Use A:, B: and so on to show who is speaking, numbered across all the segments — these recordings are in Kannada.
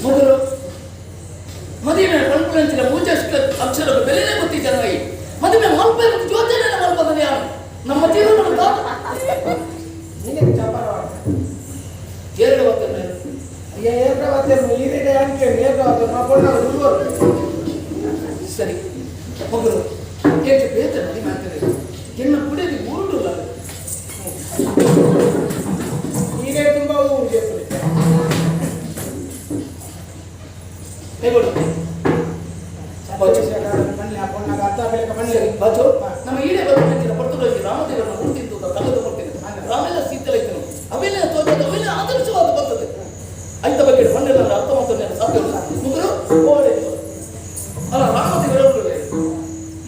A: ಮೊದಲು ಮದುವೆ ಕಲ್ಪನೆ ಪೂಜೆ ಅಕ್ಷರದ ಬೆಲೆನೇ ಗೊತ್ತಿದ್ದ ಮದುವೆ ಮಲ್ಪ ಯೋಚನೆ ಮಲ್ಪದ ಯಾರು ನಮ್ಮ ಜೀವನ ಎರಡು ಸರಿ ಮಗಳು ಎಷ್ಟು ಬೇತನ ಮಾತಾಡಿ ಎನ್ನ ಕುಡಿಯೋದು ಮೂರುಲ್ಲ ಈಗ ತುಂಬಾ ನಮ್ಮ ಈಡೇ ಬಂದು ಪರ್ತುಗಳಿಗೆ ರಾಮದೇವರನ್ನು ಹುಡುಕಿದ್ದು ಕಲ್ಲದ ಕೊಡ್ತೇನೆ ರಾಮೆಲ್ಲ ಸೀತಲೈತನು ಅವೆಲ್ಲ ತೋಟದ ಅವೆಲ್ಲ ಆದರ್ಶವಾದ ಬರ್ತದೆ ಐತ ಬಗ್ಗೆ ಮಣ್ಣೆಲ್ಲ ಅರ್ಥ ಮಾಡ್ತಾನೆ ಸಾಧ್ಯವಿಲ್ಲ ಮುಗಿದು ಅಲ್ಲ ರಾಮದೇವರ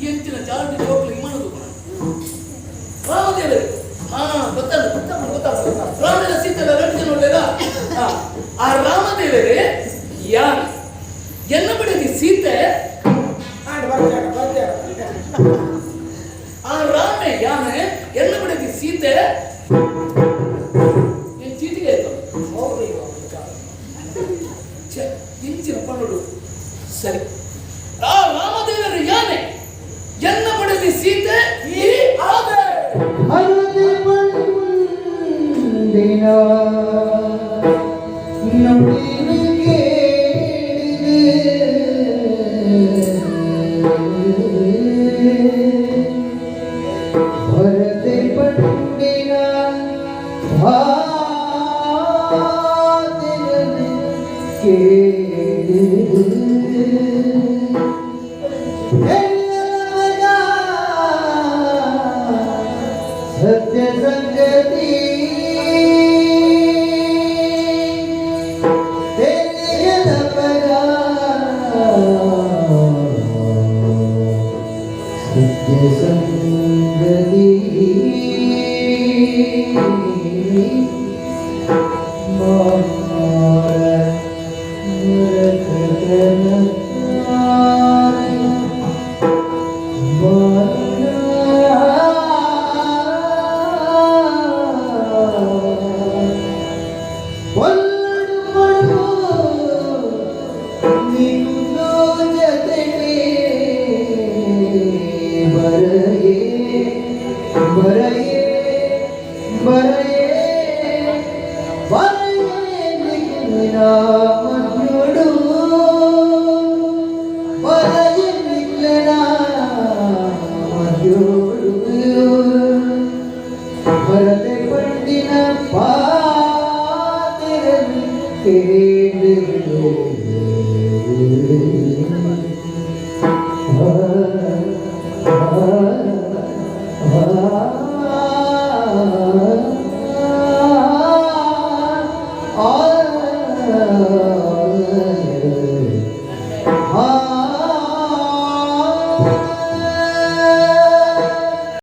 A: ಎಂಚಿನ ಜಾತಿ ಹೋಗ್ಲಿ ವಿಮಾನದು ರಾಮದೇವರೇ ಗೊತ್ತಾಗ ರಾಮೆಲ್ಲ ಸೀತೆಲ್ಲ ರೆಡ್ಡಿ ನೋಡಿದ ಆ ರಾಮದೇವರೇ ಯಾರು ಎನ್ನ ಬಡಿದಿ ಸೀತೆ ಆ ರಾಮೆ ಯಾನೆ ಎನ್ನ ಬಡಿದಿ ಸೀತೆ ಚೀಟಿಗೆ ಆಯ್ತು ಇಂಚಿನ ಪಣ್ಣುಡು ಸರಿ ಆ ರಾಮದೇವರ ಯಾನೆ ಎನ್ನ ಬಡಿದಿ ಸೀತೆ ಈ ಆದೆ
B: सत्य संगति तेरे लपरा सत्य संगति